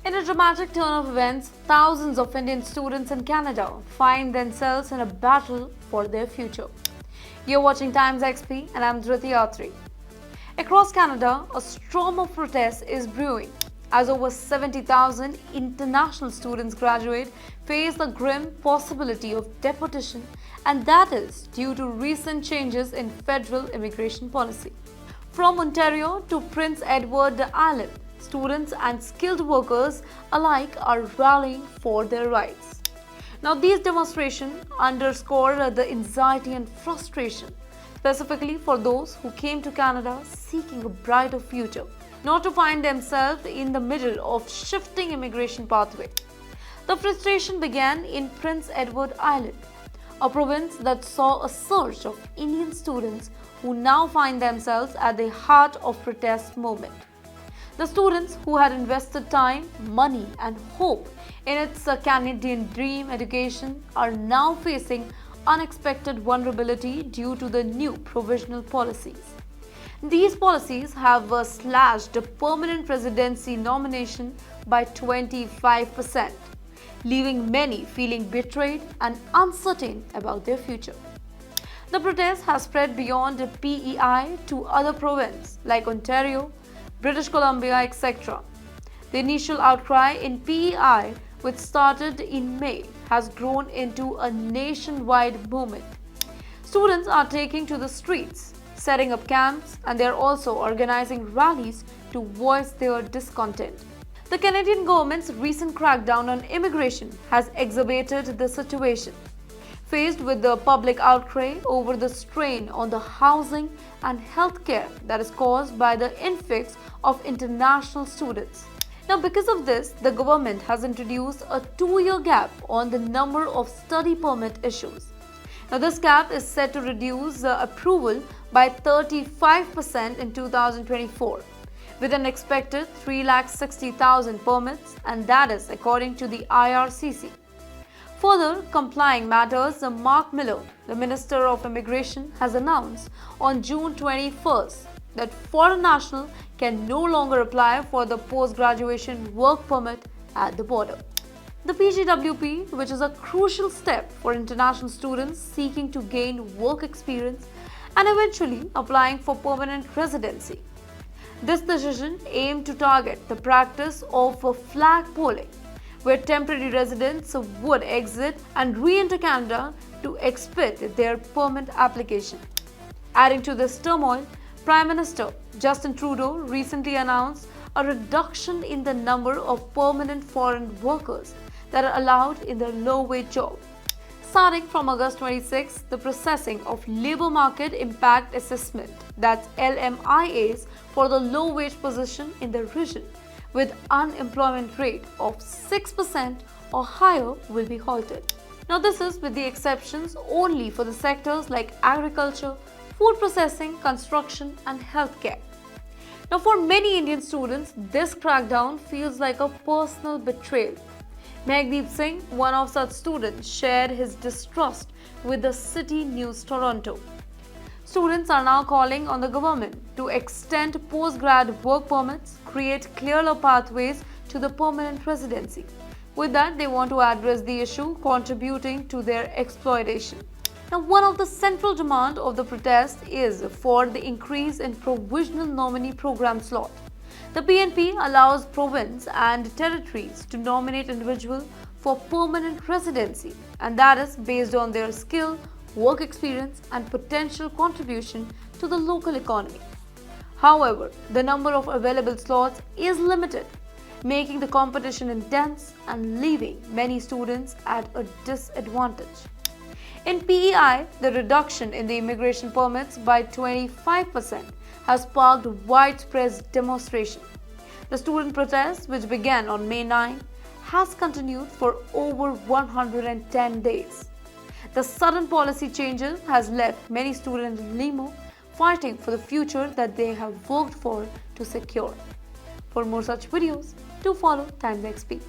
In a dramatic turn of events, thousands of Indian students in Canada find themselves in a battle for their future. You're watching TimesXP and I'm Dhriti Atri. Across Canada, a storm of protests is brewing as over 70,000 international students graduate face the grim possibility of deportation, and that is due to recent changes in federal immigration policy. From Ontario to Prince Edward Island, students and skilled workers alike are rallying for their rights. Now, these demonstrations underscore the anxiety and frustration, specifically for those who came to Canada seeking a brighter future, not to find themselves in the middle of shifting immigration pathway. The frustration began in Prince Edward Island, a province that saw a surge of Indian students who now find themselves at the heart of protest movement. The students who had invested time, money and hope in its Canadian dream education are now facing unexpected vulnerability due to the new provincial policies. These policies have slashed the permanent residency nomination by 25%, leaving many feeling betrayed and uncertain about their future. The protest has spread beyond PEI to other provinces like Ontario, British Columbia, etc. The initial outcry in PEI, which started in May, has grown into a nationwide movement. Students are taking to the streets, setting up camps, and they are also organizing rallies to voice their discontent. The Canadian government's recent crackdown on immigration has exacerbated the situation. Faced with the public outcry over the strain on the housing and healthcare that is caused by the influx of international students. Now, because of this, the government has introduced a 2-year gap on the number of study permit issues. Now, this gap is set to reduce approval by 35% in 2024, with an expected 360,000 permits, and that is according to the IRCC. Further complying matters, Mark Miller, the Minister of Immigration, has announced on June 21st that foreign nationals can no longer apply for the post-graduation work permit at the border. The PGWP, which is a crucial step for international students seeking to gain work experience and eventually applying for permanent residency. This decision aimed to target the practice of flag polling, where temporary residents would exit and re-enter Canada to expedite their permit application. Adding to this turmoil, Prime Minister Justin Trudeau recently announced a reduction in the number of permanent foreign workers that are allowed in the low-wage job. Starting from August 26, the processing of Labour Market Impact Assessment, that's LMIAs, for the low-wage position in the region with unemployment rate of 6% or higher will be halted. Now, this is with the exceptions only for the sectors like agriculture, food processing, construction and healthcare. Now, for many Indian students, this crackdown feels like a personal betrayal. Megdeep Singh, one of such students, shared his distrust with the City News Toronto. Students are now calling on the government to extend post-grad work permits, create clearer pathways to the permanent residency. With that, they want to address the issue contributing to their exploitation. Now, one of the central demands of the protest is for the increase in provisional nominee program slot. The PNP allows province and territories to nominate individuals for permanent residency, and that is based on their skill, work experience and potential contribution to the local economy. However, the number of available slots is limited, making the competition intense and leaving many students at a disadvantage. In PEI, the reduction in the immigration permits by 25% has sparked widespread demonstration. The student protest, which began on May 9, has continued for over 110 days. The sudden policy changes has left many students in limbo, fighting for the future that they have worked for to secure. For more such videos, do follow TimesXP.